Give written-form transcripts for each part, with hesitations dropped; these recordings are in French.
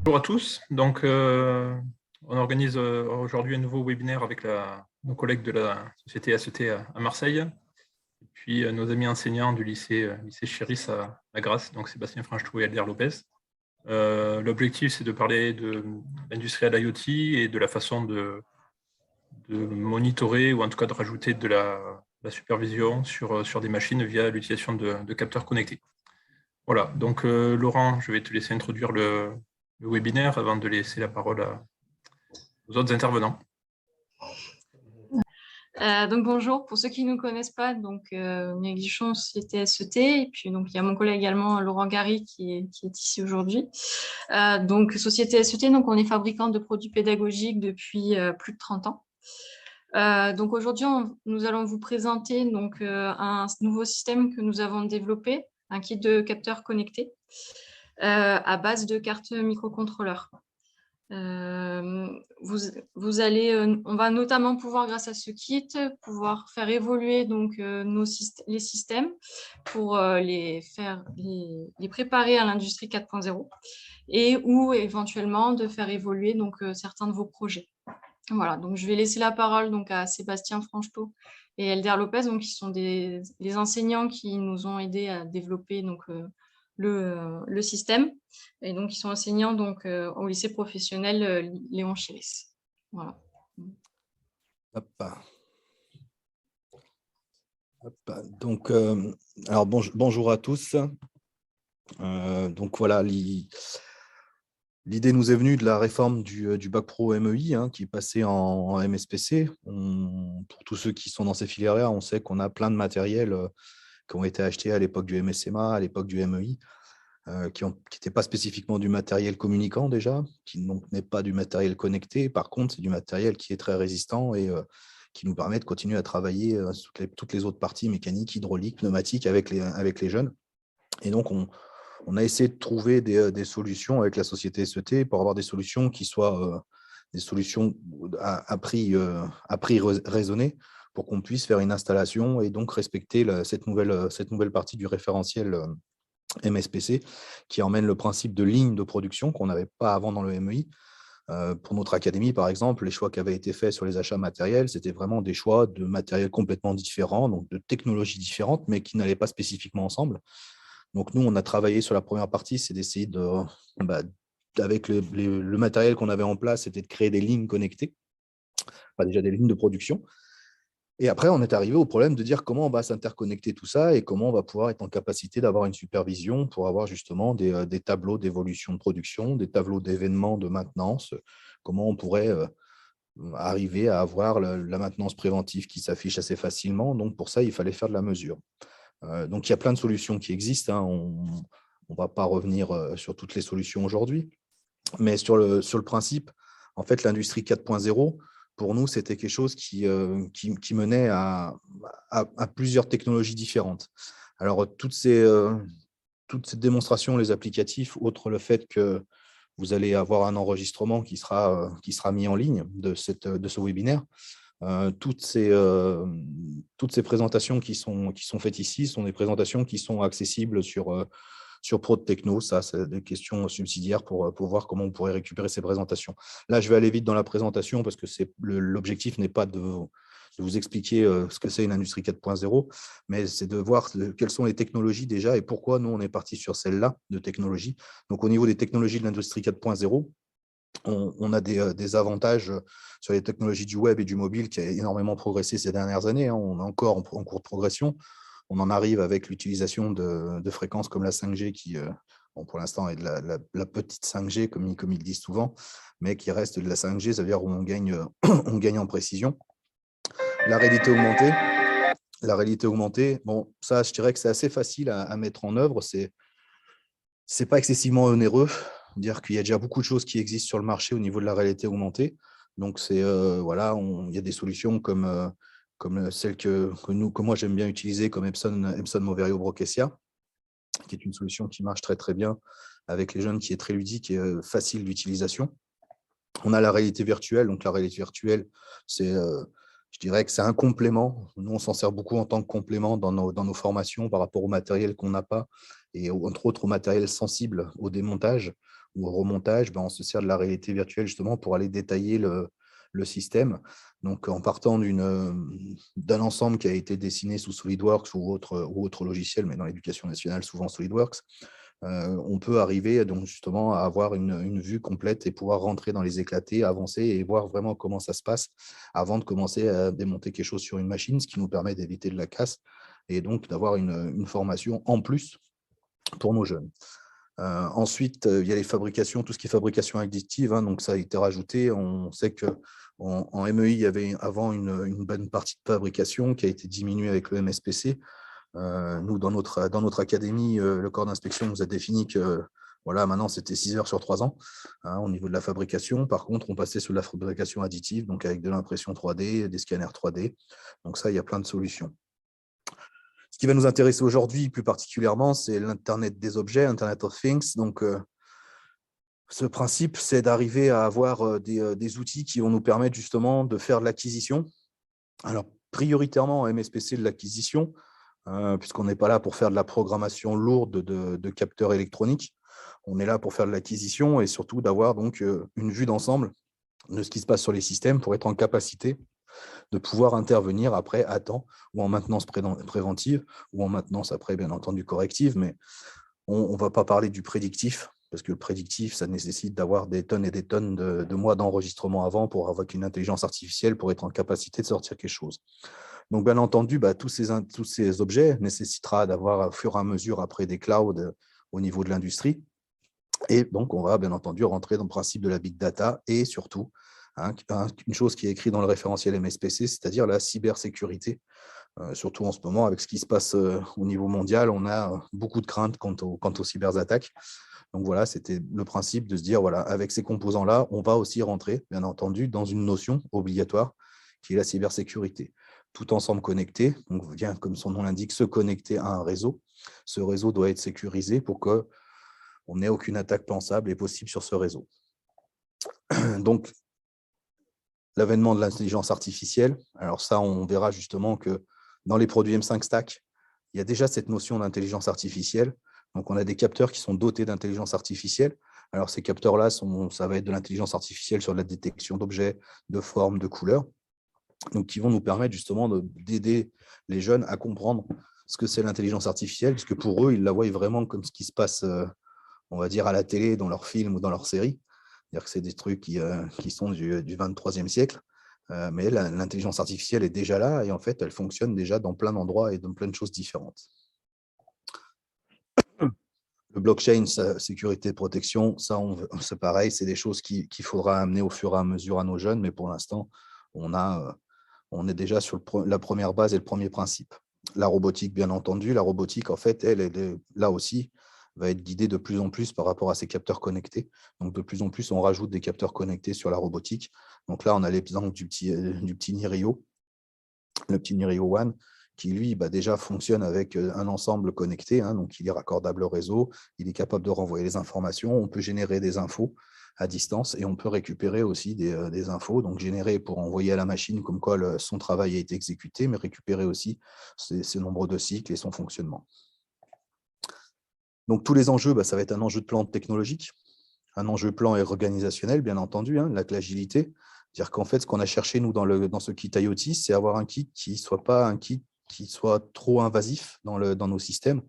Bonjour à tous. Donc, on organise aujourd'hui un nouveau webinaire avec nos collègues de la société ACT à Marseille, et puis nos amis enseignants du lycée Chéris à Grasse, donc Sébastien Franchetou et Alder Lopez. L'objectif, c'est de parler de l'industrie à l'IoT et de la façon de monitorer, ou en tout cas de rajouter de la supervision sur des machines via l'utilisation de capteurs connectés. Voilà, donc Laurent, je vais te laisser introduire le webinaire avant de laisser la parole aux autres intervenants. Donc bonjour, pour ceux qui ne nous connaissent pas, donc Mireille Guichon, société SET, et puis donc il y a mon collègue également Laurent Gary qui est ici aujourd'hui. Donc société SET, donc on est fabricant de produits pédagogiques depuis plus de 30 ans. Donc aujourd'hui, nous allons vous présenter donc un nouveau système que nous avons développé, un kit de capteurs connectés à base de cartes microcontrôleurs. On va notamment pouvoir, grâce à ce kit, pouvoir faire évoluer donc les systèmes pour les préparer à l'industrie 4.0 et ou éventuellement de faire évoluer donc certains de vos projets. Voilà, donc je vais laisser la parole donc à Sébastien Franchetot et Elder Lopez, donc qui sont les enseignants qui nous ont aidés à développer donc le système, et donc ils sont enseignants donc au lycée professionnel Léon Chiris. Voilà. Hop. Donc, alors bonjour à tous. Donc voilà, l'idée nous est venue de la réforme du bac pro MEI qui est passé en MSPC. Pour tous ceux qui sont dans ces filières-là, on sait qu'on a plein de matériels qui ont été achetés à l'époque du MSMA, à l'époque du MEI, qui n'étaient pas spécifiquement du matériel communicant déjà, qui donc n'est pas du matériel connecté. Par contre, c'est du matériel qui est très résistant et qui nous permet de continuer à travailler toutes les autres parties mécaniques, hydrauliques, pneumatiques avec les jeunes. Et donc, on a essayé de trouver des solutions avec la société SET pour avoir des solutions qui soient des solutions à prix raisonné, pour qu'on puisse faire une installation et donc respecter cette nouvelle partie du référentiel MSPC, qui emmène le principe de ligne de production qu'on n'avait pas avant dans le MEI. Pour notre académie, par exemple, les choix qui avaient été faits sur les achats matériels, c'était vraiment des choix de matériel complètement différents, donc de technologies différentes, mais qui n'allaient pas spécifiquement ensemble. Donc, nous, on a travaillé sur la première partie, c'est d'essayer avec le matériel qu'on avait en place, c'était de créer des lignes connectées, enfin déjà des lignes de production. Et après, on est arrivé au problème de dire comment on va s'interconnecter tout ça et comment on va pouvoir être en capacité d'avoir une supervision pour avoir justement des tableaux d'évolution de production, des tableaux d'événements de maintenance, comment on pourrait arriver à avoir la maintenance préventive qui s'affiche assez facilement. Donc, pour ça, il fallait faire de la mesure. Donc, il y a plein de solutions qui existent. On ne va pas revenir sur toutes les solutions aujourd'hui. Mais sur le principe, en fait, l'industrie 4.0, pour nous, c'était quelque chose qui menait à plusieurs technologies différentes. Alors, toutes ces démonstrations, les applicatifs, outre le fait que vous allez avoir un enregistrement qui sera mis en ligne de ce webinaire, toutes ces présentations qui sont faites ici sont des présentations qui sont accessibles sur ProTechno. Ça, c'est des questions subsidiaires pour voir comment on pourrait récupérer ces présentations. Là, je vais aller vite dans la présentation parce que l'objectif n'est pas de vous expliquer ce que c'est une industrie 4.0, mais c'est de voir quelles sont les technologies déjà et pourquoi nous, on est parti sur celle-là de technologie. Donc, au niveau des technologies de l'industrie 4.0, on a des avantages sur les technologies du web et du mobile qui a énormément progressé ces dernières années. On est encore en cours de progression. On en arrive avec l'utilisation de fréquences comme la 5G qui, pour l'instant, est de la petite 5G, comme ils disent souvent, mais qui reste de la 5G, ça veut dire où on gagne en précision. La réalité augmentée, bon, ça, je dirais que c'est assez facile à mettre en œuvre. C'est pas excessivement onéreux. Dire qu'il y a déjà beaucoup de choses qui existent sur le marché au niveau de la réalité augmentée. Donc, voilà, il y a des solutions comme celle que moi j'aime bien utiliser, comme Epson Moverio Brochessia, qui est une solution qui marche très très bien avec les jeunes, qui est très ludique et facile d'utilisation. On a la réalité virtuelle. Donc, la réalité virtuelle, je dirais que c'est un complément. Nous, on s'en sert beaucoup en tant que complément dans nos formations par rapport au matériel qu'on n'a pas et entre autres au matériel sensible au démontage. ou au remontage, on se sert de la réalité virtuelle justement pour aller détailler le système. Donc, en partant d'un ensemble qui a été dessiné sous SolidWorks ou autre logiciel, mais dans l'éducation nationale, souvent SolidWorks, on peut arriver donc justement à avoir une vue complète et pouvoir rentrer dans les éclatés, avancer et voir vraiment comment ça se passe avant de commencer à démonter quelque chose sur une machine, ce qui nous permet d'éviter de la casse et donc d'avoir une formation en plus pour nos jeunes. Ensuite, il y a les fabrications, tout ce qui est fabrication additive, donc ça a été rajouté. On sait qu'en MEI, il y avait avant une bonne partie de fabrication qui a été diminuée avec le MSPC. Nous, dans notre académie, le corps d'inspection nous a défini que voilà, maintenant, c'était 6 heures sur 3 ans au niveau de la fabrication. Par contre, on passait sur la fabrication additive, donc avec de l'impression 3D, des scanners 3D. Donc ça, il y a plein de solutions. Ce qui va nous intéresser aujourd'hui plus particulièrement, c'est l'Internet des objets, Internet of Things. Donc, ce principe, c'est d'arriver à avoir des outils qui vont nous permettre justement de faire de l'acquisition. Alors, prioritairement en MSPC de l'acquisition, puisqu'on n'est pas là pour faire de la programmation lourde de capteurs électroniques. On est là pour faire de l'acquisition et surtout d'avoir donc une vue d'ensemble de ce qui se passe sur les systèmes pour être en capacité de pouvoir intervenir après à temps ou en maintenance préventive ou en maintenance après, bien entendu, corrective. Mais on ne va pas parler du prédictif parce que le prédictif, ça nécessite d'avoir des tonnes et des tonnes de mois d'enregistrement avant pour avoir une intelligence artificielle pour être en capacité de sortir quelque chose. Donc, bien entendu, tous ces objets nécessitera d'avoir, au fur et à mesure, après des clouds au niveau de l'industrie. Et donc, on va, bien entendu, rentrer dans le principe de la big data et surtout, une chose qui est écrite dans le référentiel MSPC, c'est-à-dire la cybersécurité. Surtout en ce moment, avec ce qui se passe au niveau mondial, on a beaucoup de craintes quant aux cyberattaques. Donc voilà, c'était le principe de se dire, voilà, avec ces composants-là, on va aussi rentrer, bien entendu, dans une notion obligatoire qui est la cybersécurité. Tout ensemble connecté, donc vient, comme son nom l'indique, se connecter à un réseau. Ce réseau doit être sécurisé pour qu'on n'ait aucune attaque pensable et possible sur ce réseau. Donc, l'avènement de l'intelligence artificielle, alors ça, on verra justement que dans les produits M5 Stack, il y a déjà cette notion d'intelligence artificielle. Donc, on a des capteurs qui sont dotés d'intelligence artificielle. Alors, ces capteurs-là, ça va être de l'intelligence artificielle sur la détection d'objets, de formes, de couleurs, donc qui vont nous permettre justement d'aider les jeunes à comprendre ce que c'est l'intelligence artificielle, puisque pour eux, ils la voient vraiment comme ce qui se passe, on va dire, à la télé, dans leurs films ou dans leurs séries. C'est-à-dire que c'est des trucs qui sont du 23e siècle. Mais l'intelligence artificielle est déjà là et en fait, elle fonctionne déjà dans plein d'endroits et dans plein de choses différentes. Le blockchain, sécurité, protection, ça, c'est pareil, c'est des choses qu'il faudra amener au fur et à mesure à nos jeunes, mais pour l'instant, on est déjà sur la première base et le premier principe. La robotique, bien entendu, la robotique, en fait, elle est là aussi, va être guidée de plus en plus par rapport à ces capteurs connectés. Donc, de plus en plus, on rajoute des capteurs connectés sur la robotique. Donc là, on a l'exemple du petit Nirio, le petit Nirio One, qui, lui, déjà fonctionne avec un ensemble connecté. Donc, il est raccordable au réseau, il est capable de renvoyer les informations, on peut générer des infos à distance et on peut récupérer aussi des infos, donc générer pour envoyer à la machine comme quoi son travail a été exécuté, mais récupérer aussi ses nombres de cycles et son fonctionnement. Donc, tous les enjeux, ça va être un enjeu de plan technologique, un enjeu plan et organisationnel, bien entendu, l'agilité. C'est-à-dire qu'en fait, ce qu'on a cherché, nous, dans ce kit IoT, c'est avoir un kit qui ne soit pas un kit qui soit trop invasif dans nos systèmes.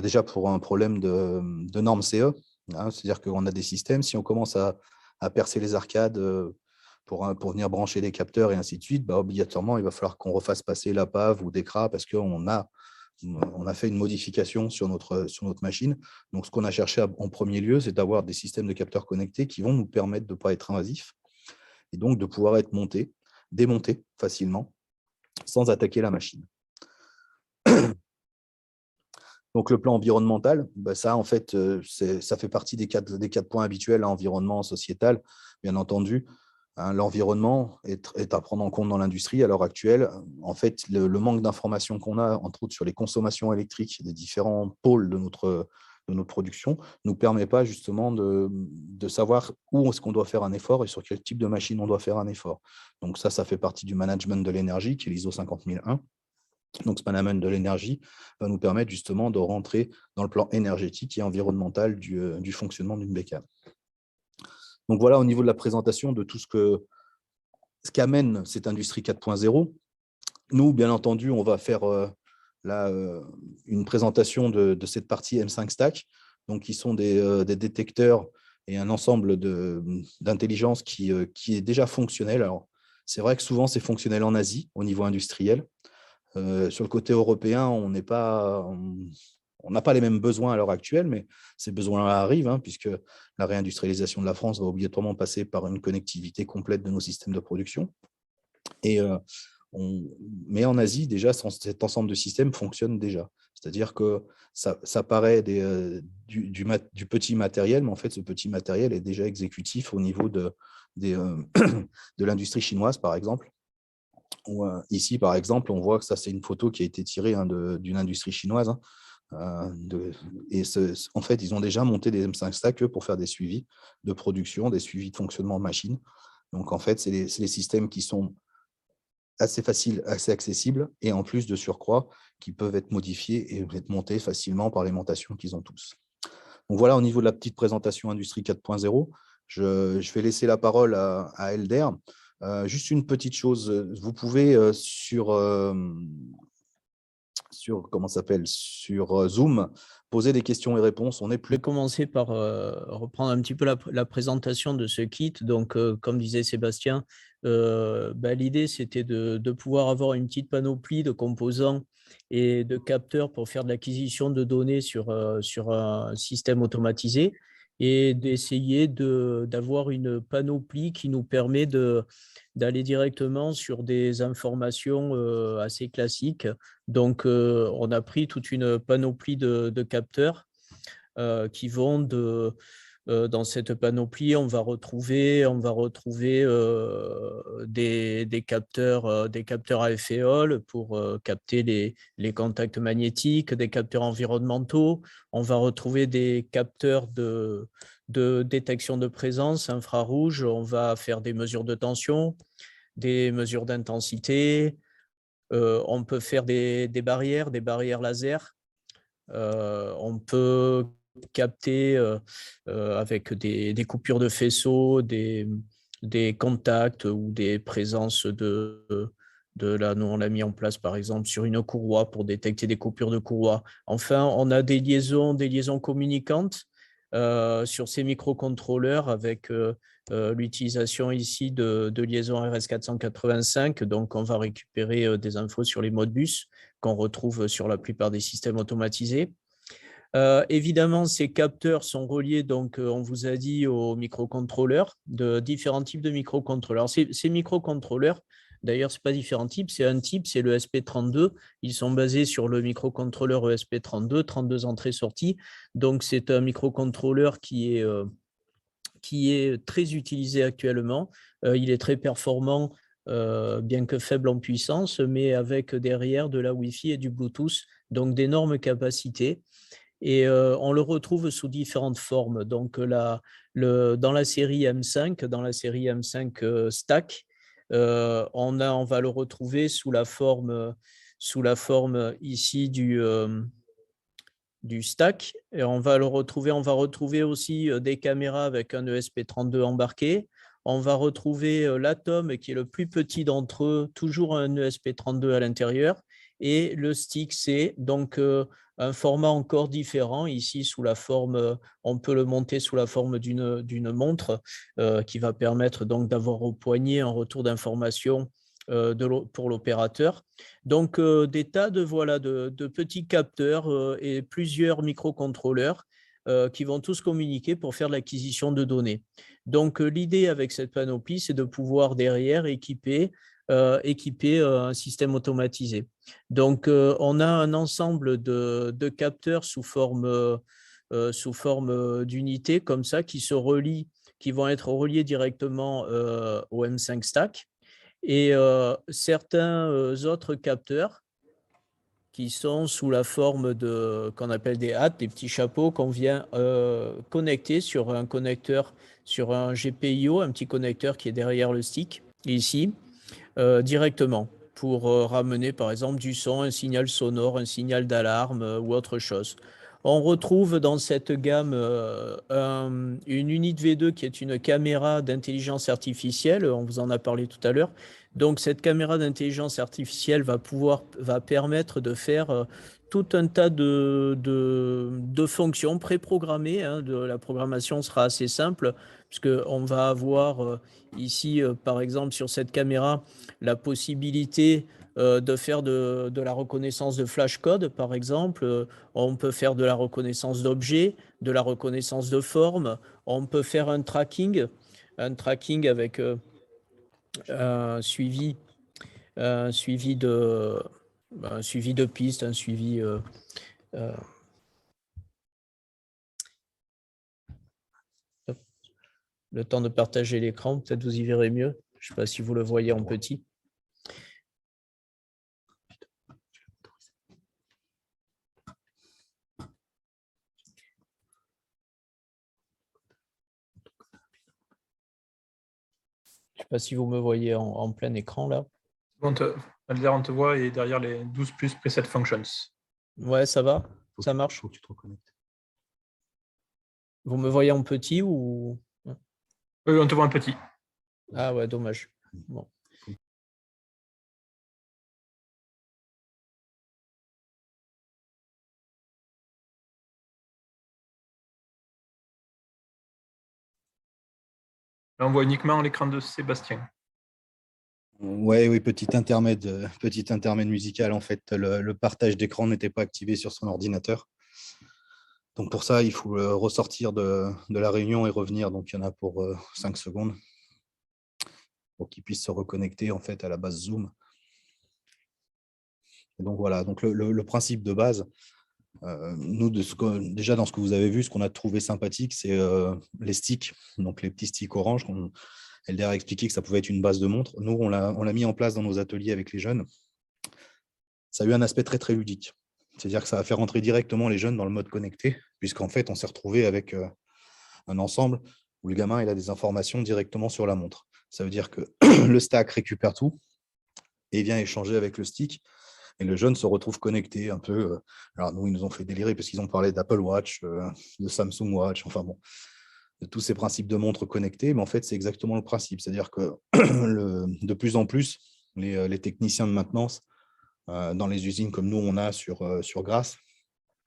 Déjà, pour un problème de normes CE, c'est-à-dire qu'on a des systèmes, si on commence à percer les arcades pour venir brancher des capteurs et ainsi de suite, obligatoirement, il va falloir qu'on refasse passer la PAV ou DECRA parce qu'on a fait une modification sur notre machine. Donc, ce qu'on a cherché en premier lieu, c'est d'avoir des systèmes de capteurs connectés qui vont nous permettre de ne pas être invasifs et donc de pouvoir être montés, démontés facilement sans attaquer la machine. Donc, le plan environnemental, ça, en fait, ça fait partie des quatre points habituels à environnement sociétal, bien entendu. L'environnement est à prendre en compte dans l'industrie à l'heure actuelle. En fait, le manque d'informations qu'on a, entre autres sur les consommations électriques des différents pôles de notre production, ne nous permet pas justement de savoir où est-ce qu'on doit faire un effort et sur quel type de machine on doit faire un effort. Donc ça fait partie du management de l'énergie, qui est l'ISO 50001. Donc, ce management de l'énergie va nous permettre justement de rentrer dans le plan énergétique et environnemental du fonctionnement d'une bécane. Donc, voilà au niveau de la présentation de tout ce qu'amène cette industrie 4.0. Nous, bien entendu, on va faire une présentation de cette partie M5 Stack, donc qui sont des détecteurs et un ensemble d'intelligence qui est déjà fonctionnel. Alors, c'est vrai que souvent, c'est fonctionnel en Asie, au niveau industriel. Sur le côté européen, on n'a pas les mêmes besoins à l'heure actuelle, mais ces besoins-là arrivent, puisque la réindustrialisation de la France va obligatoirement passer par une connectivité complète de nos systèmes de production. Mais en Asie, déjà, cet ensemble de systèmes fonctionne déjà. C'est-à-dire que ça paraît du petit matériel, mais en fait, ce petit matériel est déjà exécutif au niveau de l'industrie chinoise, par exemple. Ici, par exemple, on voit que ça, c'est une photo qui a été tirée d'une industrie chinoise. En fait, ils ont déjà monté des M5 Stack pour faire des suivis de production, des suivis de fonctionnement de machine. Donc, en fait, c'est les systèmes qui sont assez faciles, assez accessibles, et en plus de surcroît, qui peuvent être modifiés et être montés facilement par l'alimentation qu'ils ont tous. Donc, voilà, au niveau de la petite présentation Industrie 4.0, je vais laisser la parole à Elder. Juste une petite chose, vous pouvez sur Zoom poser des questions et réponses. Je vais commencer par reprendre un petit peu la présentation de ce kit. Donc, comme disait Sébastien, l'idée, c'était de pouvoir avoir une petite panoplie de composants et de capteurs pour faire de l'acquisition de données sur un système automatisé et d'essayer d'avoir une panoplie qui nous permet d'aller directement sur des informations assez classiques. Donc, on a pris toute une panoplie de capteurs qui vont dans cette panoplie, on va retrouver des capteurs à effet Hall pour capter les contacts magnétiques, des capteurs environnementaux. On va retrouver des capteurs de détection de présence infrarouge. On va faire des mesures de tension, des mesures d'intensité. On peut faire des barrières laser. On peut capter avec des coupures de faisceaux, des contacts ou des présences là, nous, on l'a mis en place, par exemple, sur une courroie pour détecter des coupures de courroie. Enfin, on a des liaisons communicantes sur ces microcontrôleurs avec l'utilisation ici de liaisons RS485. Donc, on va récupérer des infos sur les Modbus qu'on retrouve sur la plupart des systèmes automatisés. Évidemment, ces capteurs sont reliés, donc on vous a dit, aux microcontrôleurs, de différents types de microcontrôleurs. Ces microcontrôleurs, d'ailleurs, ce n'est pas différents types, c'est un type, c'est le ESP32. Ils sont basés sur le microcontrôleur ESP32, 32 entrées-sorties. Donc, c'est un microcontrôleur qui est très utilisé actuellement. Il est très performant, bien que faible en puissance, mais avec derrière de la Wi-Fi et du Bluetooth, donc d'énormes capacités. Et on le retrouve sous différentes formes. Donc, dans la série M5 Stack, on va le retrouver sous la forme ici du stack. Et on va retrouver aussi des caméras avec un ESP32 embarqué. On va retrouver l'Atom, qui est le plus petit d'entre eux, toujours un ESP32 à l'intérieur. Et le stick C, donc un format encore différent, ici sous la forme, on peut le monter sous la forme d'une montre qui va permettre donc d'avoir au poignet un retour d'information pour l'opérateur. Donc des tas de petits capteurs et plusieurs microcontrôleurs qui vont tous communiquer pour faire l'acquisition de données. Donc l'idée avec cette panoplie, c'est de pouvoir derrière équiper un système automatisé. Donc, on a un ensemble de capteurs sous forme d'unités comme ça qui vont être reliés directement au M5 Stack. Et certains autres capteurs qui sont sous la forme qu'on appelle des hâtes, des petits chapeaux qu'on vient connecter sur un connecteur, sur un GPIO, un petit connecteur qui est derrière le stick, ici. Directement pour ramener par exemple du son, un signal sonore, un signal d'alarme ou autre chose. On retrouve dans cette gamme une Unit V2 qui est une caméra d'intelligence artificielle, on vous en a parlé tout à l'heure. Donc cette caméra d'intelligence artificielle va permettre de faire tout un tas de fonctions préprogrammées. Hein, la programmation sera assez simple, puisqu'on va avoir ici, par exemple, sur cette caméra, la possibilité de faire de la reconnaissance de flashcode, par exemple. On peut faire de la reconnaissance d'objets, de la reconnaissance de formes. On peut faire un tracking avec un suivi de pistes, un suivi. Le temps de partager l'écran, peut-être vous y verrez mieux. Je ne sais pas si vous le voyez en petit. Je ne sais pas si vous me voyez en plein écran là. On te voit et derrière les 12 plus preset functions. Ouais, ça va? Ça marche? Faut que tu te reconnectes. Vous me voyez en petit ou? Oui, on te voit un petit. Ah ouais, dommage. Bon. Là, on voit uniquement l'écran de Sébastien. Oui, petit intermède musical. En fait, le partage d'écran n'était pas activé sur son ordinateur. Donc pour ça, il faut ressortir de la réunion et revenir. Donc il y en a pour 5 secondes pour qu'il puisse se reconnecter en fait à la base Zoom. Et donc voilà, donc le principe de base, nous, déjà dans ce que vous avez vu, ce qu'on a trouvé sympathique, c'est les sticks, donc les petits sticks orange. Elder a expliqué que ça pouvait être une base de montre. Nous, on l'a mis en place dans nos ateliers avec les jeunes. Ça a eu un aspect très, très ludique. C'est-à-dire que ça va faire entrer directement les jeunes dans le mode connecté, puisqu'en fait, on s'est retrouvé avec un ensemble où le gamin il a des informations directement sur la montre. Ça veut dire que le stack récupère tout et vient échanger avec le stick. Et le jeune se retrouve connecté un peu. Alors, nous, ils nous ont fait délirer parce qu'ils ont parlé d'Apple Watch, de Samsung Watch, enfin bon, de tous ces principes de montres connectées. Mais en fait, c'est exactement le principe. C'est-à-dire que de plus en plus, les techniciens de maintenance, dans les usines comme nous, on a sur Grasse,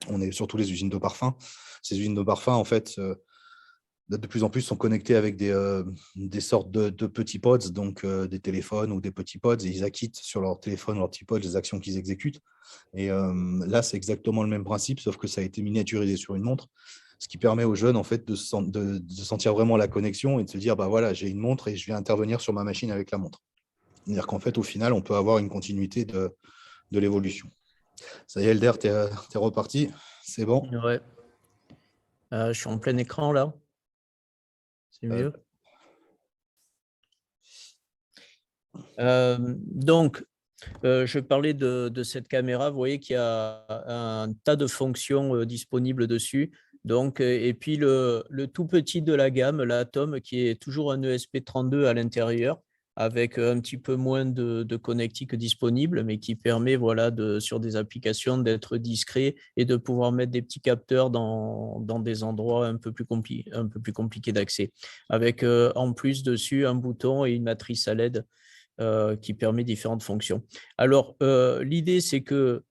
on est surtout les usines de parfum. Ces usines de parfum, en fait, de plus en plus sont connectés avec des sortes de petits pods, donc des téléphones ou des petits pods, et ils acquittent sur leur téléphone ou leur petit pod les actions qu'ils exécutent. Et là, c'est exactement le même principe, sauf que ça a été miniaturisé sur une montre, ce qui permet aux jeunes en fait, de sentir vraiment la connexion et de se dire, bah voilà, j'ai une montre et je viens intervenir sur ma machine avec la montre. C'est-à-dire qu'en fait, au final, on peut avoir une continuité de l'évolution. Ça y est, Elder, tu es reparti, c'est bon? Ouais. Je suis en plein écran là. C'est mieux. Donc, je parlais de cette caméra. Vous voyez qu'il y a un tas de fonctions disponibles dessus. Donc, et puis le tout petit de la gamme, l'Atom, qui est toujours un ESP32 à l'intérieur, avec un petit peu moins de connectique disponible, mais qui permet, voilà, sur des applications d'être discret et de pouvoir mettre des petits capteurs dans des endroits un peu plus compliqués d'accès. Avec en plus dessus un bouton et une matrice à LED qui permet différentes fonctions. Alors, l'idée, c'est que,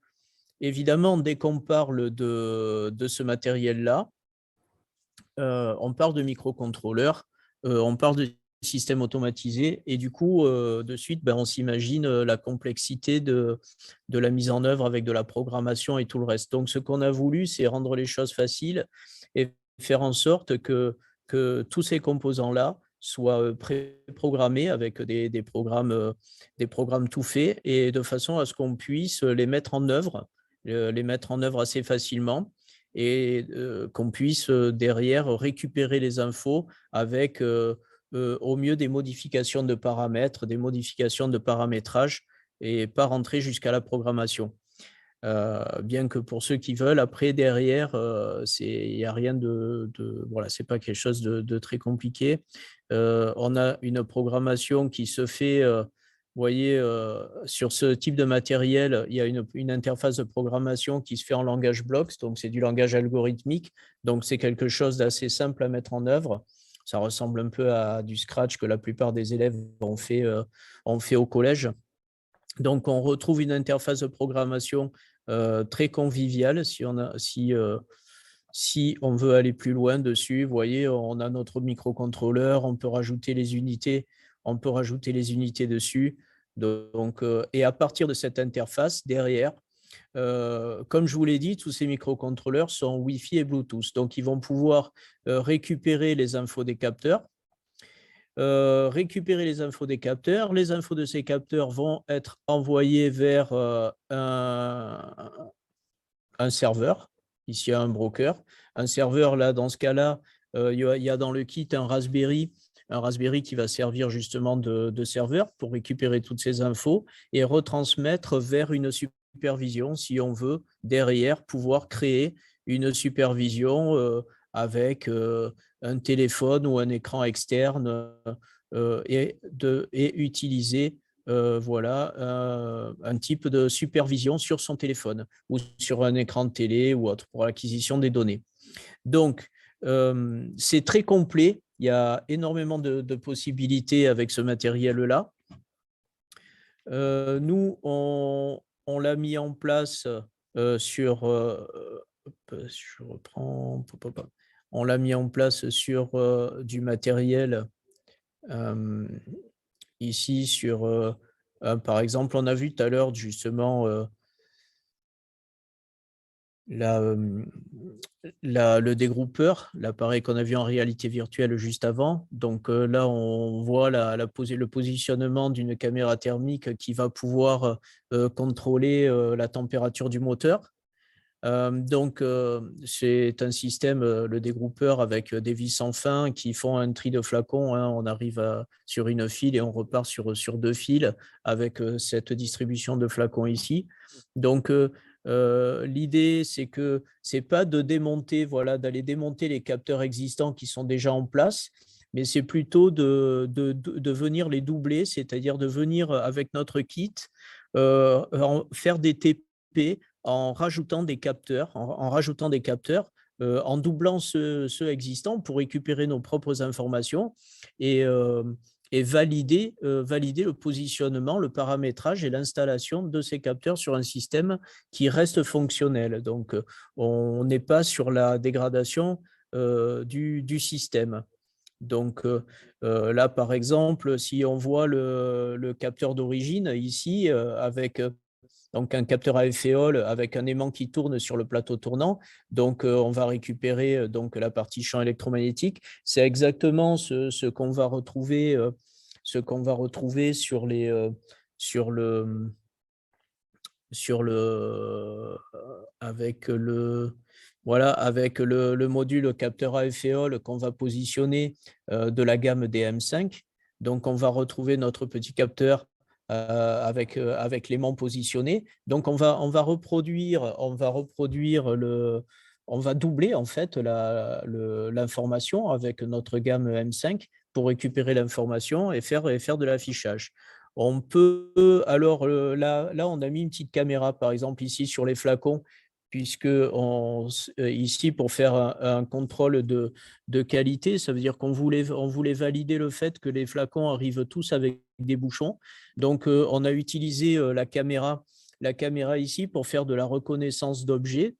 évidemment, dès qu'on parle de ce matériel-là, on parle de microcontrôleurs, on parle de système automatisé, et du coup, de suite, on s'imagine la complexité de la mise en œuvre avec de la programmation et tout le reste. Donc, ce qu'on a voulu, c'est rendre les choses faciles et faire en sorte que tous ces composants-là soient pré-programmés avec des programmes tout faits, et de façon à ce qu'on puisse les mettre en œuvre assez facilement, et qu'on puisse derrière récupérer les infos avec au mieux des modifications de paramètres, des modifications de paramétrage, et pas rentrer jusqu'à la programmation. Bien que pour ceux qui veulent, après derrière, il n'y a rien voilà, c'est pas quelque chose de très compliqué. On a une programmation qui se fait voyez, sur ce type de matériel, il y a une interface de programmation qui se fait en langage blocks, donc c'est du langage algorithmique, donc c'est quelque chose d'assez simple à mettre en œuvre. Ça ressemble un peu à du Scratch que la plupart des élèves ont fait au collège. Donc, on retrouve une interface de programmation très conviviale si on veut aller plus loin dessus. Vous voyez, on a notre microcontrôleur, on peut rajouter les unités dessus. Donc, et à partir de cette interface, derrière, comme je vous l'ai dit, tous ces microcontrôleurs sont Wi-Fi et Bluetooth. Donc, ils vont pouvoir récupérer les infos des capteurs. Récupérer les infos des capteurs. Les infos de ces capteurs vont être envoyées vers un serveur, ici un broker. Un serveur, là, dans ce cas-là, il y a dans le kit un Raspberry qui va servir justement de serveur pour récupérer toutes ces infos et retransmettre vers une supervision si on veut, derrière, pouvoir créer une supervision avec un téléphone ou un écran externe et utiliser voilà, un type de supervision sur son téléphone ou sur un écran de télé ou autre pour l'acquisition des données. Donc, c'est très complet. Il y a énormément de possibilités avec ce matériel-là. Nous, on l'a mis en place sur… je reprends. On l'a mis en place sur du matériel ici sur… par exemple, on a vu tout à l'heure justement le dégroupeur, l'appareil qu'on a vu en réalité virtuelle juste avant. Donc là, on voit le positionnement d'une caméra thermique qui va pouvoir contrôler la température du moteur. Donc, c'est un système, le dégroupeur, avec des vis sans fin qui font un tri de flacons. Hein. On arrive sur une file et on repart sur 2 files avec cette distribution de flacons ici. Donc, l'idée, c'est que c'est pas de démonter, voilà, d'aller démonter les capteurs existants qui sont déjà en place, mais c'est plutôt de venir les doubler, c'est-à-dire de venir avec notre kit faire des TP en rajoutant des capteurs, en doublant ceux existants pour récupérer nos propres informations et valider le positionnement, le paramétrage et l'installation de ces capteurs sur un système qui reste fonctionnel. Donc, on n'est pas sur la dégradation du système. Donc là, par exemple, si on voit le capteur d'origine ici avec donc un capteur à alvéole avec un aimant qui tourne sur le plateau tournant. Donc, on va récupérer donc la partie champ électromagnétique. C'est exactement ce qu'on va retrouver, sur avec le module capteur à alvéole qu'on va positionner de la gamme des M5. Donc, on va retrouver notre petit capteur avec l'aimant positionné. Donc, on va doubler en fait l'information avec notre gamme M5 pour récupérer l'information et faire de l'affichage. On peut, alors là, on a mis une petite caméra, par exemple, ici sur les flacons, puisque ici, pour faire un contrôle de qualité, ça veut dire qu'on voulait valider le fait que les flacons arrivent tous avec des bouchons. Donc, on a utilisé la caméra ici pour faire de la reconnaissance d'objets.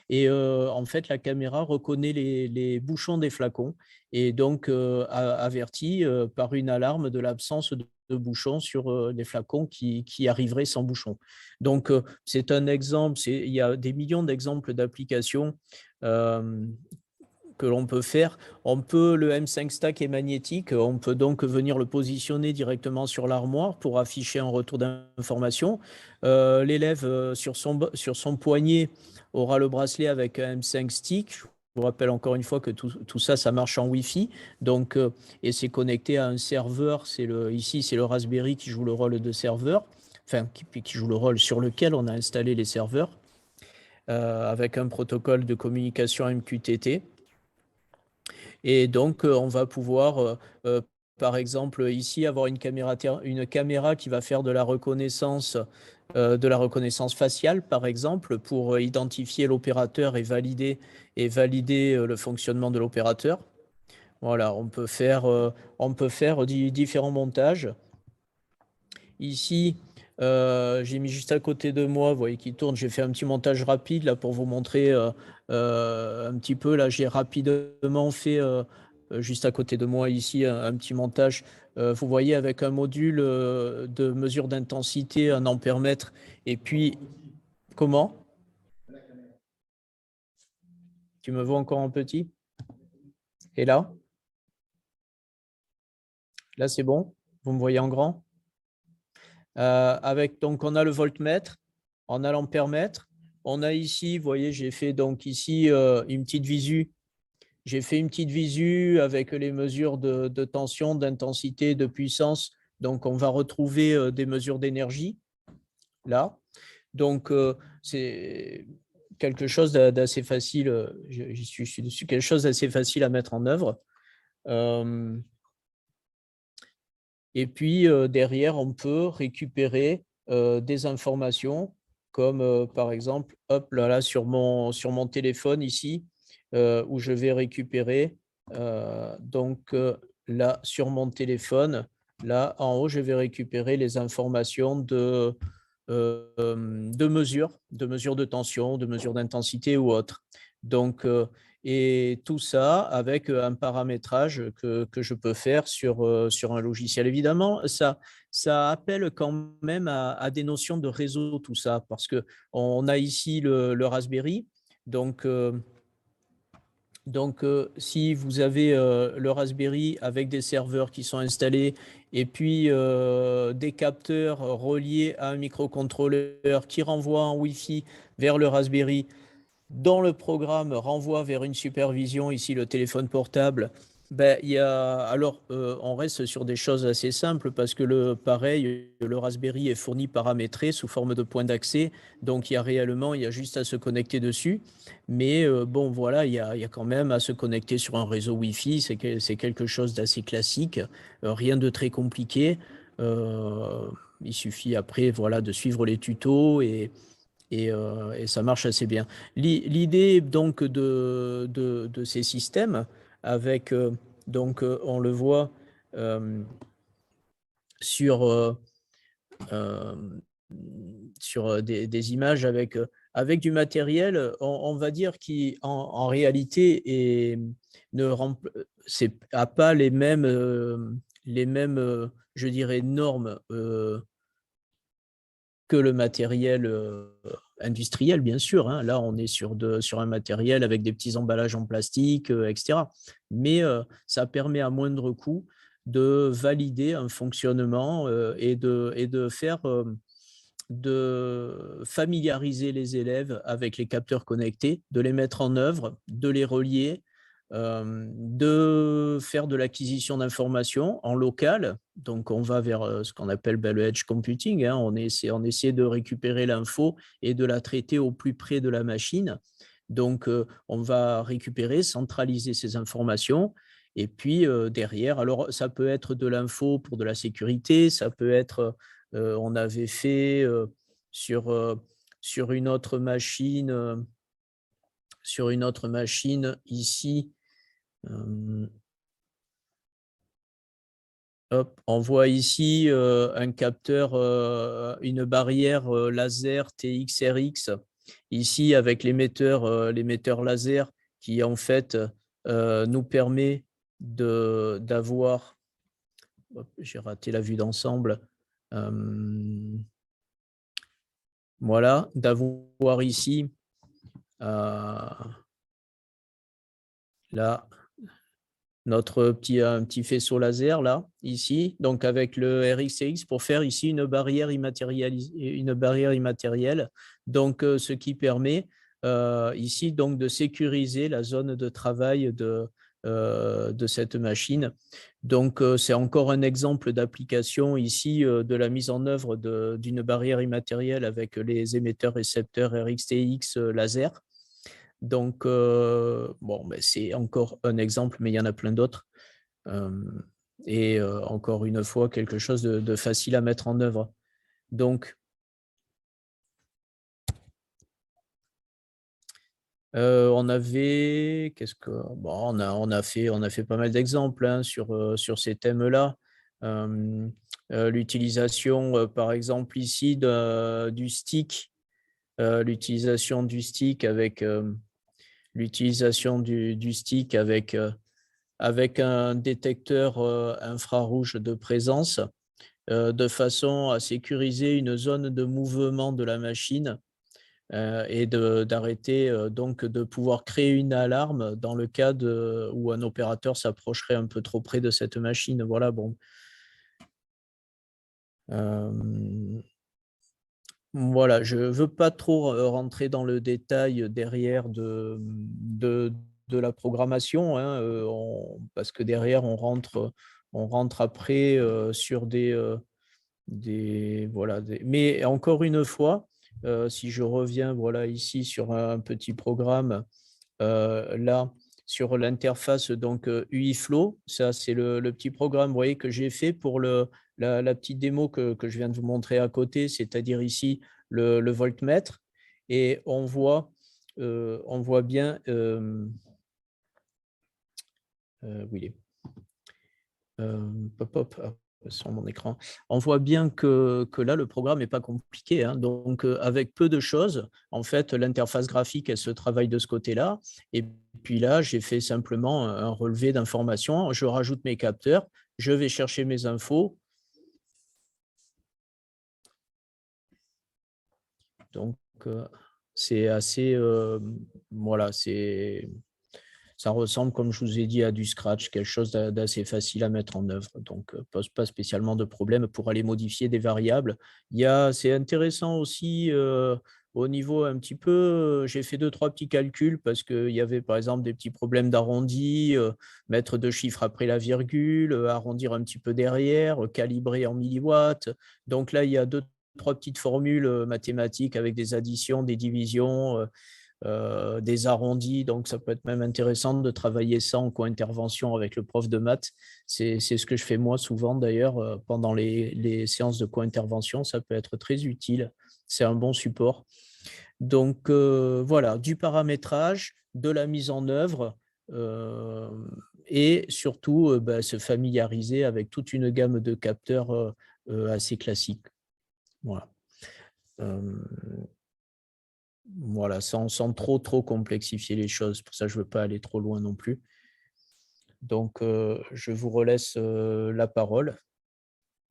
Et en fait, la caméra reconnaît les bouchons des flacons et donc avertit par une alarme de l'absence de bouchons sur les flacons qui arriveraient sans bouchon. Donc, c'est un exemple. Il y a des millions d'exemples d'applications que l'on peut faire. Le M5 Stack est magnétique, on peut donc venir le positionner directement sur l'armoire pour afficher un retour d'information. L'élève, sur son poignet, aura le bracelet avec un M5 Stick. Je vous rappelle encore une fois que tout ça, ça marche en Wi-Fi. Donc, et c'est connecté à un serveur. Ici, c'est le Raspberry qui joue le rôle de serveur, enfin, qui joue le rôle sur lequel on a installé les serveurs, avec un protocole de communication MQTT. Et donc, on va pouvoir par exemple, ici, avoir une caméra qui va faire de la reconnaissance faciale, par exemple, pour identifier l'opérateur et valider le fonctionnement de l'opérateur. Voilà, on peut faire différents montages. Ici, j'ai mis juste à côté de moi, vous voyez qu'il tourne, j'ai fait un petit montage rapide là pour vous montrer un petit peu. Là, j'ai rapidement fait juste à côté de moi ici un petit montage. Vous voyez avec un module de mesure d'intensité, un ampère-mètre. Et puis, comment? Tu me vois encore en petit? Et là? Là, c'est bon? Vous me voyez en grand? Donc, on a le voltmètre, on a l'ampère-mètre. On a ici, vous voyez, j'ai fait donc ici une petite visu. J'ai fait une petite visu avec les mesures de tension, d'intensité, de puissance. Donc, on va retrouver des mesures d'énergie là. Donc, c'est quelque chose d'assez facile. J'y suis dessus, quelque chose d'assez facile à mettre en œuvre. Et puis, derrière, on peut récupérer des informations comme, par exemple, hop, là, sur mon téléphone ici, où je vais récupérer, donc là, sur mon téléphone, là, en haut, je vais récupérer les informations de mesure de tension, de mesure d'intensité ou autre. Donc, et tout ça avec un paramétrage que je peux faire sur un logiciel. Évidemment, ça appelle quand même à des notions de réseau, tout ça, parce qu'on a ici le Raspberry. Donc, si vous avez le Raspberry avec des serveurs qui sont installés et puis des capteurs reliés à un microcontrôleur qui renvoie en Wi-Fi vers le Raspberry, dont le programme renvoie vers une supervision, ici le téléphone portable, ben, on reste sur des choses assez simples parce que le Raspberry est fourni paramétré sous forme de point d'accès. Donc, il y a juste à se connecter dessus. Mais bon, voilà, il y a quand même à se connecter sur un réseau Wi-Fi. C'est quelque chose d'assez classique, rien de très compliqué. Il suffit après, voilà, de suivre les tutos et ça marche assez bien. L'idée donc de ces systèmes avec on le voit sur des images avec du matériel, on va dire qui en réalité n'a pas les mêmes je dirais normes que le matériel industriel, bien sûr. Hein. Là, on est sur un matériel avec des petits emballages en plastique, etc. Mais ça permet à moindre coût de valider un fonctionnement et de faire de familiariser les élèves avec les capteurs connectés, de les mettre en œuvre, de les relier, de faire de l'acquisition d'informations en local. Donc, on va vers ce qu'on appelle le edge computing. Hein. On essaie de récupérer l'info et de la traiter au plus près de la machine. Donc, on va récupérer, centraliser ces informations. Et puis, derrière, alors ça peut être de l'info pour de la sécurité, ça peut être, on avait fait sur une autre machine, ici, hop, on voit ici un capteur, une barrière laser TX-RX, ici avec l'émetteur laser qui en fait nous permet d'avoir, j'ai raté la vue d'ensemble, voilà, d'avoir ici là un petit faisceau laser là, ici, donc avec le RxTX pour faire ici une barrière immatérielle, donc ce qui permet ici donc de sécuriser la zone de travail de cette machine. Donc c'est encore un exemple d'application ici de la mise en œuvre d'une barrière immatérielle avec les émetteurs-récepteurs RxTX laser. Donc, bon, ben, c'est encore un exemple, mais il y en a plein d'autres. et encore une fois, quelque chose de facile à mettre en œuvre. Donc, on avait, bon, on a fait pas mal d'exemples hein, sur ces thèmes-là. L'utilisation, par exemple, ici du stick, l'utilisation du stick avec avec un détecteur infrarouge de présence, de façon à sécuriser une zone de mouvement de la machine et d'arrêter, donc de pouvoir créer une alarme dans le cas où un opérateur s'approcherait un peu trop près de cette machine. Voilà, bon. Voilà, je ne veux pas trop rentrer dans le détail derrière de la programmation, hein, parce que derrière, on rentre après sur voilà, mais encore une fois, si je reviens voilà, ici sur un petit programme, là, sur l'interface donc UIFlow, ça c'est le petit programme, vous voyez, que j'ai fait pour la petite démo que je viens de vous montrer à côté, c'est-à-dire ici le voltmètre, et on voit bien, où il est sur mon écran. On voit bien que là, le programme n'est pas compliqué, hein. Donc, avec peu de choses, en fait, l'interface graphique, elle se travaille de ce côté-là. Et puis là, j'ai fait simplement un relevé d'informations. Je rajoute mes capteurs, je vais chercher mes infos. Donc, c'est assez… voilà, ça ressemble, comme je vous ai dit, à du Scratch, quelque chose d'assez facile à mettre en œuvre. Donc, pose pas spécialement de problème pour aller modifier des variables. C'est intéressant aussi au niveau un petit peu, j'ai fait 2-3 petits calculs parce qu'il y avait par exemple des petits problèmes d'arrondi, mettre 2 chiffres après la virgule, arrondir un petit peu derrière, calibrer en milliwatts. Donc là, il y a 2-3 petites formules mathématiques avec des additions, des divisions, des arrondis, donc ça peut être même intéressant de travailler ça en co-intervention avec le prof de maths. C'est ce que je fais moi souvent d'ailleurs pendant les séances de co-intervention, ça peut être très utile, c'est un bon support. Donc voilà, du paramétrage, de la mise en œuvre et surtout se familiariser avec toute une gamme de capteurs assez classiques. Voilà. Voilà, sans trop complexifier les choses. Pour ça, je ne veux pas aller trop loin non plus. Donc, je vous relaisse la parole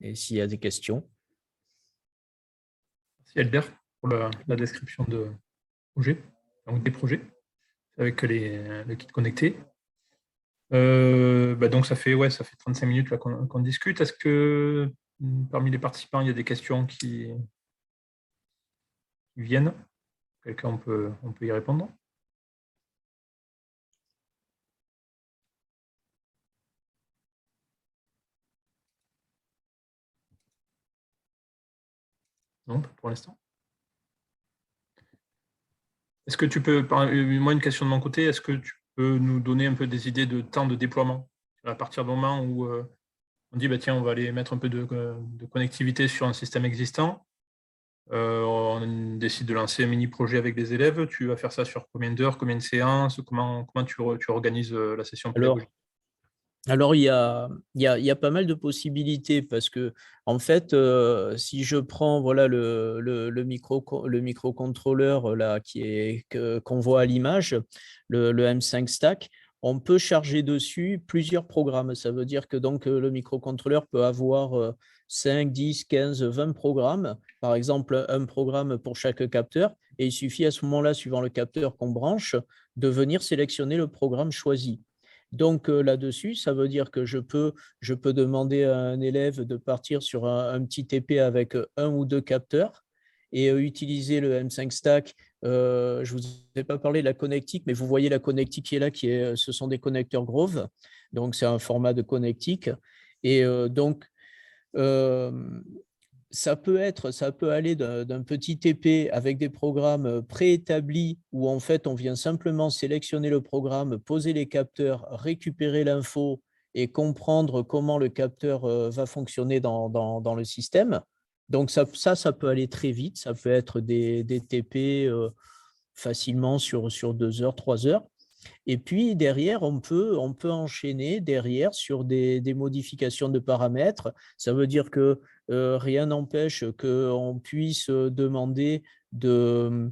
et s'il y a des questions. Merci Albert pour la description de projet, donc des projets avec le kit connecté. Donc ça fait 35 minutes qu'on discute. Est-ce que parmi les participants, il y a des questions qui viennent? Quelqu'un, on peut y répondre. Non, pas pour l'instant. Est-ce que tu peux, moi une question de mon côté, est-ce que tu peux nous donner un peu des idées de temps de déploiement à partir du moment où on dit tiens, on va aller mettre un peu de connectivité sur un système existant, on décide de lancer un mini-projet avec des élèves, tu vas faire ça sur combien d'heures, combien de séances, comment tu organises la session pédagogique? Alors, il y a pas mal de possibilités parce que, en fait, si je prends voilà, le microcontrôleur là, qu'on voit à l'image, le M5 Stack, on peut charger dessus plusieurs programmes. Ça veut dire que donc, le microcontrôleur peut avoir 5, 10, 15, 20 programmes. Par exemple, un programme pour chaque capteur. Et il suffit à ce moment-là, suivant le capteur qu'on branche, de venir sélectionner le programme choisi. Donc là-dessus, ça veut dire que je peux demander à un élève de partir sur un petit TP avec 1 ou 2 capteurs et utiliser le M5 Stack. Je ne vous ai pas parlé de la connectique, mais vous voyez la connectique qui est là, ce sont des connecteurs Grove. Donc, c'est un format de connectique. Et donc, ça peut aller d'un petit TP avec des programmes préétablis où en fait on vient simplement sélectionner le programme, poser les capteurs, récupérer l'info et comprendre comment le capteur va fonctionner dans le système. Donc ça peut aller très vite, ça peut être des TP facilement sur 2 heures, 3 heures. Et puis derrière, on peut enchaîner derrière sur des modifications de paramètres. Ça veut dire que rien n'empêche qu'on puisse demander de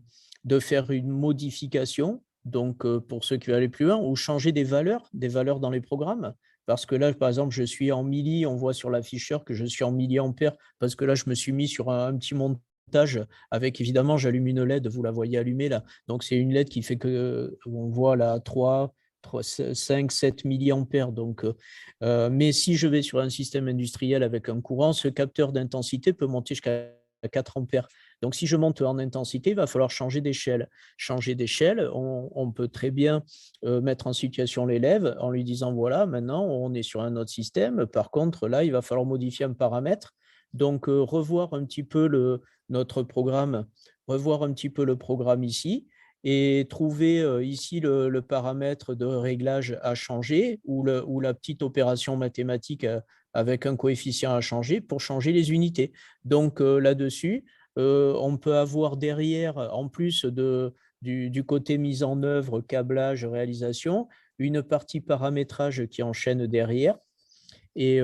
faire une modification, donc pour ceux qui veulent aller plus loin, ou changer des valeurs dans les programmes. Parce que là, par exemple, je suis en milli, on voit sur l'afficheur que je suis en milliampères, parce que là, je me suis mis sur un petit montage avec, évidemment, j'allume une LED, vous la voyez allumée là. Donc, c'est une LED qui fait que on voit là 5, 7 milliampères. Donc, mais si je vais sur un système industriel avec un courant, ce capteur d'intensité peut monter jusqu'à 4 ampères. Donc, si je monte en intensité, il va falloir changer d'échelle. Changer d'échelle, on peut très bien mettre en situation l'élève en lui disant, voilà, maintenant, on est sur un autre système. Par contre, là, il va falloir modifier un paramètre. Donc, revoir un petit peu notre programme, revoir un petit peu le programme ici et trouver ici le paramètre de réglage à changer ou la petite opération mathématique avec un coefficient à changer pour changer les unités. Donc là-dessus, on peut avoir derrière, en plus du côté mise en œuvre, câblage, réalisation, une partie paramétrage qui enchaîne derrière. Et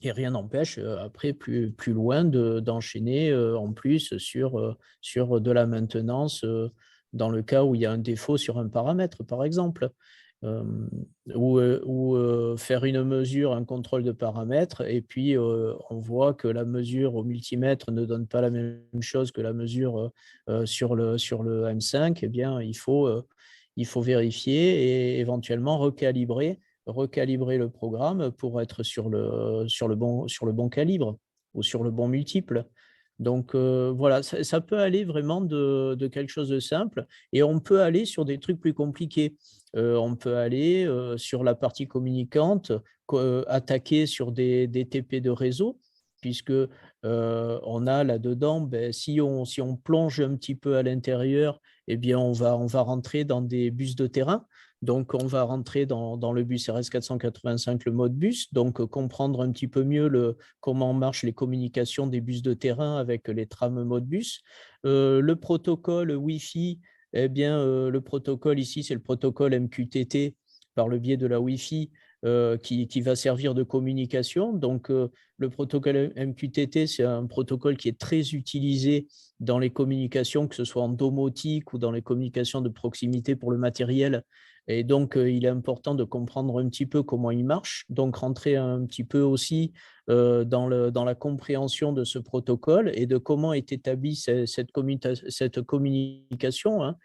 rien n'empêche, après, plus loin, d'enchaîner en plus sur de la maintenance dans le cas où il y a un défaut sur un paramètre, par exemple. Ou faire une mesure, un contrôle de paramètres, et puis on voit que la mesure au multimètre ne donne pas la même chose que la mesure sur le M5, eh bien, il faut vérifier et éventuellement recalibrer le programme pour être sur le bon calibre ou sur le bon multiple. Donc voilà, ça peut aller vraiment de quelque chose de simple et on peut aller sur des trucs plus compliqués. On peut aller sur la partie communicante, attaquer sur des TP de réseau, puisque on a là-dedans, si on plonge un petit peu à l'intérieur, eh bien on va rentrer dans des bus de terrain. Donc, on va rentrer dans le bus RS485, le mode bus, donc comprendre un petit peu mieux comment marchent les communications des bus de terrain avec les trams mode bus. Le protocole Wi-Fi, eh bien, le protocole ici, c'est le protocole MQTT par le biais de la Wi-Fi qui va servir de communication. Donc, le protocole MQTT, c'est un protocole qui est très utilisé dans les communications, que ce soit en domotique ou dans les communications de proximité pour le matériel. Et donc, il est important de comprendre un petit peu comment il marche, donc rentrer un petit peu aussi dans la compréhension de ce protocole et de comment est établie cette communication. Hein.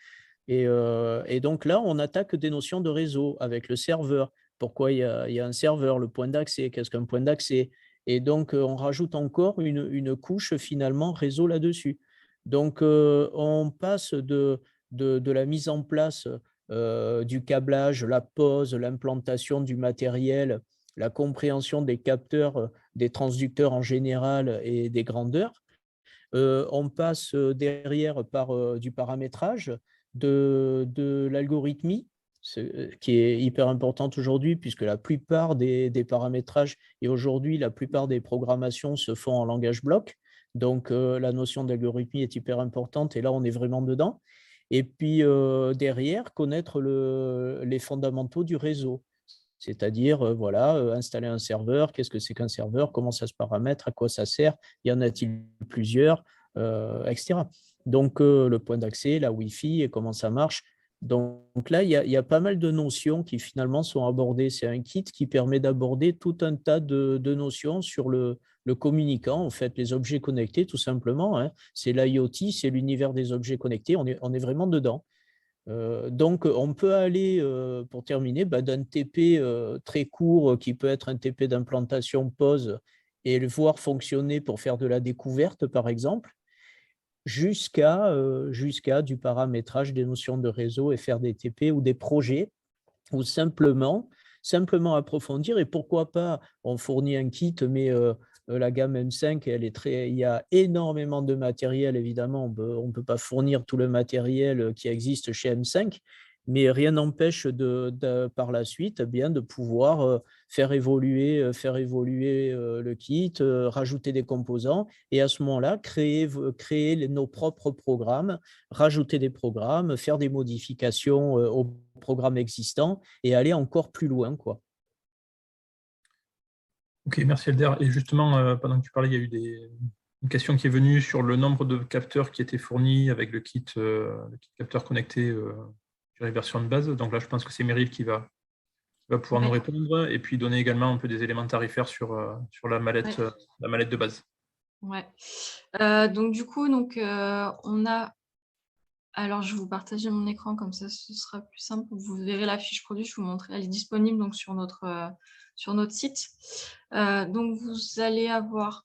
Et donc là, on attaque des notions de réseau avec le serveur. Pourquoi il y a un serveur, le point d'accès, qu'est-ce qu'un point d'accès? Et donc, on rajoute encore une couche finalement réseau là-dessus. Donc, on passe de la mise en place du câblage, la pose, l'implantation du matériel, la compréhension des capteurs, des transducteurs en général et des grandeurs. On passe derrière par du paramétrage, de l'algorithmie, qui est hyper importante aujourd'hui, puisque la plupart des paramétrages et aujourd'hui la plupart des programmations se font en langage bloc. Donc, la notion d'algorithmie est hyper importante et là, on est vraiment dedans. Et puis, derrière, connaître les fondamentaux du réseau. C'est-à-dire, voilà, installer un serveur, qu'est-ce que c'est qu'un serveur, comment ça se paramètre, à quoi ça sert, y en a-t-il plusieurs, etc. Donc, le point d'accès, la Wi-Fi et comment ça marche. Donc là, il y a pas mal de notions qui finalement sont abordées. C'est un kit qui permet d'aborder tout un tas de notions sur le communicant, en fait, les objets connectés, tout simplement. Hein. C'est l'IoT, c'est l'univers des objets connectés, on est vraiment dedans. Donc, on peut aller, pour terminer, d'un TP très court, qui peut être un TP d'implantation pause, et le voir fonctionner pour faire de la découverte, par exemple, jusqu'à du paramétrage des notions de réseau et faire des TP ou des projets, ou simplement approfondir. Et pourquoi pas, on fournit un kit, mais la gamme M5, il y a énormément de matériel, évidemment, on ne peut pas fournir tout le matériel qui existe chez M5, mais rien n'empêche par la suite bien de pouvoir faire évoluer le kit, rajouter des composants et à ce moment-là, créer nos propres programmes, rajouter des programmes, faire des modifications aux programmes existants et aller encore plus loin, quoi. Ok, merci Elder. Et justement, pendant que tu parlais, il y a eu une question qui est venue sur le nombre de capteurs qui étaient fournis avec le kit capteur connecté sur les versions de base. Donc là, je pense que c'est Meryl qui va pouvoir nous répondre et puis donner également un peu des éléments tarifaires sur la mallette de base. Ouais. Donc du coup, on a... Alors, je vais vous partager mon écran, comme ça, ce sera plus simple. Vous verrez la fiche produit, je vous montre. Elle est disponible donc, sur notre site. Donc, vous allez avoir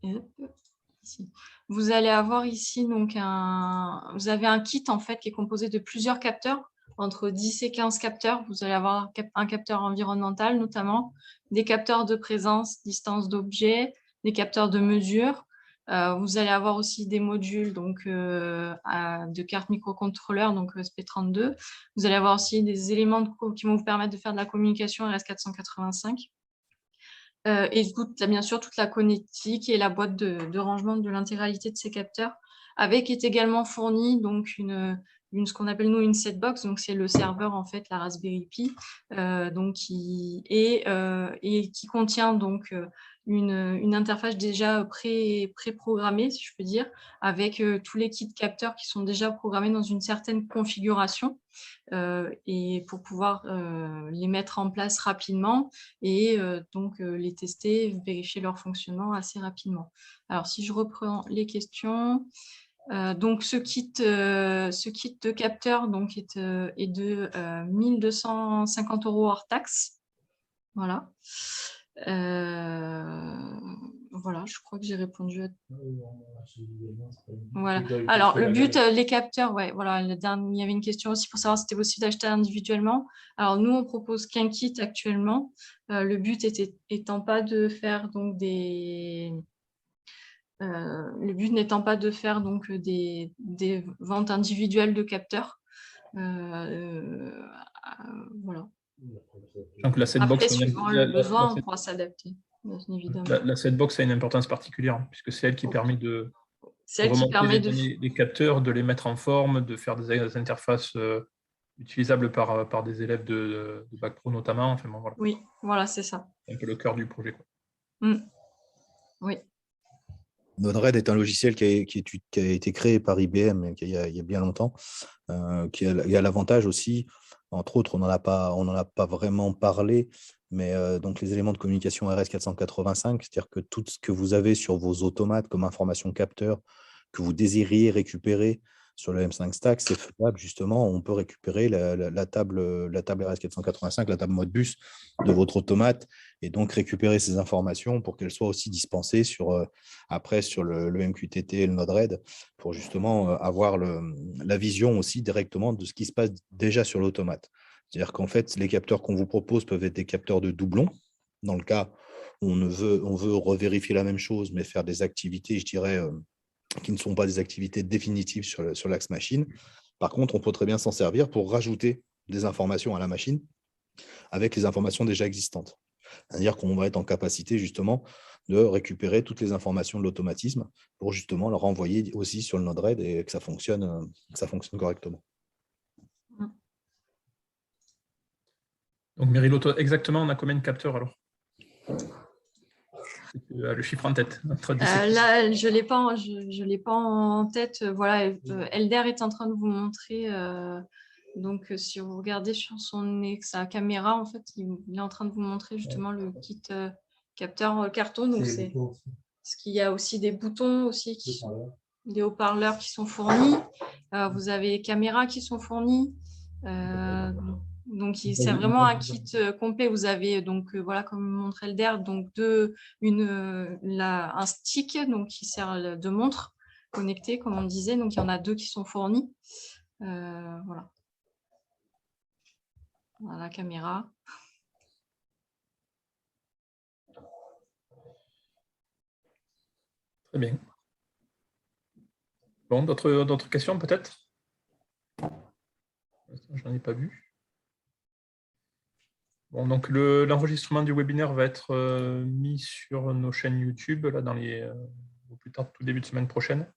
ici. Vous allez avoir ici donc vous avez un kit en fait qui est composé de plusieurs capteurs, entre 10 et 15 capteurs. Vous allez avoir un capteur environnemental notamment, des capteurs de présence, distance d'objet, des capteurs de mesure. Vous allez avoir aussi des modules donc, de cartes microcontrôleurs, donc ESP32. Vous allez avoir aussi des éléments qui vont vous permettre de faire de la communication RS485. Et bien sûr toute la connectique et la boîte de rangement de l'intégralité de ces capteurs, avec est également fournie donc ce qu'on appelle nous une setbox, donc c'est le serveur en fait, la Raspberry Pi, donc qui contient donc une interface déjà pré-programmée, si je peux dire, avec tous les kits capteurs qui sont déjà programmés dans une certaine configuration. Et pour pouvoir les mettre en place rapidement et donc les tester, vérifier leur fonctionnement assez rapidement. Alors, si je reprends les questions, donc ce kit de capteur donc, est de 1 250 € hors taxe. Voilà. Voilà, je crois que j'ai répondu à... Voilà. Alors, le but, les capteurs, ouais, voilà, il y avait une question aussi pour savoir si c'était possible d'acheter individuellement. Alors, nous, on propose qu'un kit actuellement. Le but étant pas de faire donc le but n'étant pas de faire donc des ventes individuelles de capteurs. Voilà. Donc, la setbox, après, suivant le besoin, on pourra s'adapter, bien évidemment. La setbox a une importance particulière, puisque c'est elle qui permet de remonter les capteurs, de les mettre en forme, de faire des interfaces utilisables par des élèves de Bac Pro notamment. Enfin, bon, voilà. Oui, voilà, c'est ça. C'est un peu le cœur du projet, quoi. Oui. Node-RED est un logiciel qui a été créé par IBM il y a bien longtemps, qui a l'avantage aussi, entre autres, on n'en a pas vraiment parlé, mais donc les éléments de communication RS485, c'est-à-dire que tout ce que vous avez sur vos automates comme information capteur que vous désiriez récupérer sur le M5 Stack, c'est faisable justement. On peut récupérer la table RS485, la table Modbus de votre automate et donc récupérer ces informations pour qu'elles soient aussi dispensées après sur le MQTT et le Node-RED pour justement avoir la vision aussi directement de ce qui se passe déjà sur l'automate. C'est-à-dire qu'en fait, les capteurs qu'on vous propose peuvent être des capteurs de doublons, dans le cas où on veut revérifier la même chose, mais faire des activités, je dirais, qui ne sont pas des activités définitives sur l'axe machine. Par contre, on peut très bien s'en servir pour rajouter des informations à la machine avec les informations déjà existantes. C'est-à-dire qu'on va être en capacité justement de récupérer toutes les informations de l'automatisme pour justement le renvoyer aussi sur le Node-RED et que ça fonctionne correctement. Donc, Meryl, exactement, on a combien de capteurs alors? Le chiffre en tête. Là, je ne l'ai pas en tête. Voilà, Elder est en train de vous montrer. Donc, si vous regardez sur sa caméra, en fait, il est en train de vous montrer justement le kit capteur carton. Donc, parce qu'il y a aussi des boutons aussi, des haut-parleurs qui sont fournis. Vous avez les caméras qui sont fournies. Donc, c'est vraiment un kit complet. Vous avez, donc, voilà, comme montre Elder, donc un stick donc, qui sert de montre connectée, comme on disait. Donc, il y en a 2 qui sont fournis. Voilà. Voilà la caméra. Très bien. Bon, d'autres questions peut-être? Je n'en ai pas vu. Bon, donc l'enregistrement du webinaire va être mis sur nos chaînes YouTube là, au plus tard, tout début de semaine prochaine.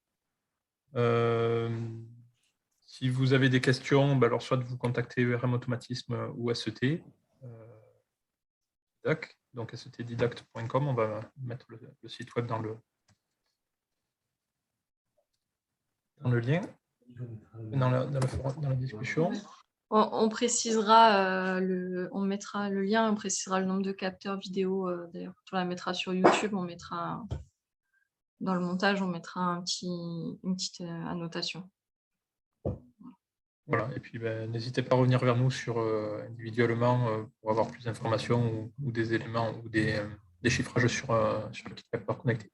Si vous avez des questions, alors soit vous contactez URM Automatisme ou SET. Donc setdidact.com, on va mettre le site web dans le lien, dans la discussion. On précisera, on mettra le lien, on précisera le nombre de capteurs vidéo. D'ailleurs, on la mettra sur YouTube, on mettra dans le montage, on mettra une petite annotation. Voilà, et puis n'hésitez pas à revenir vers nous individuellement pour avoir plus d'informations ou des éléments ou des chiffrages sur le kit capteur connecté.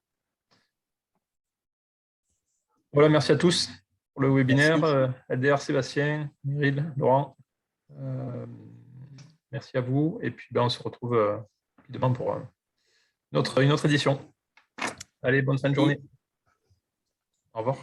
Voilà, merci à tous pour le webinaire. LDR, Sébastien, Meryl, Laurent. Merci à vous. Et puis on se retrouve rapidement pour une autre édition. Allez, bonne fin de journée. Au revoir.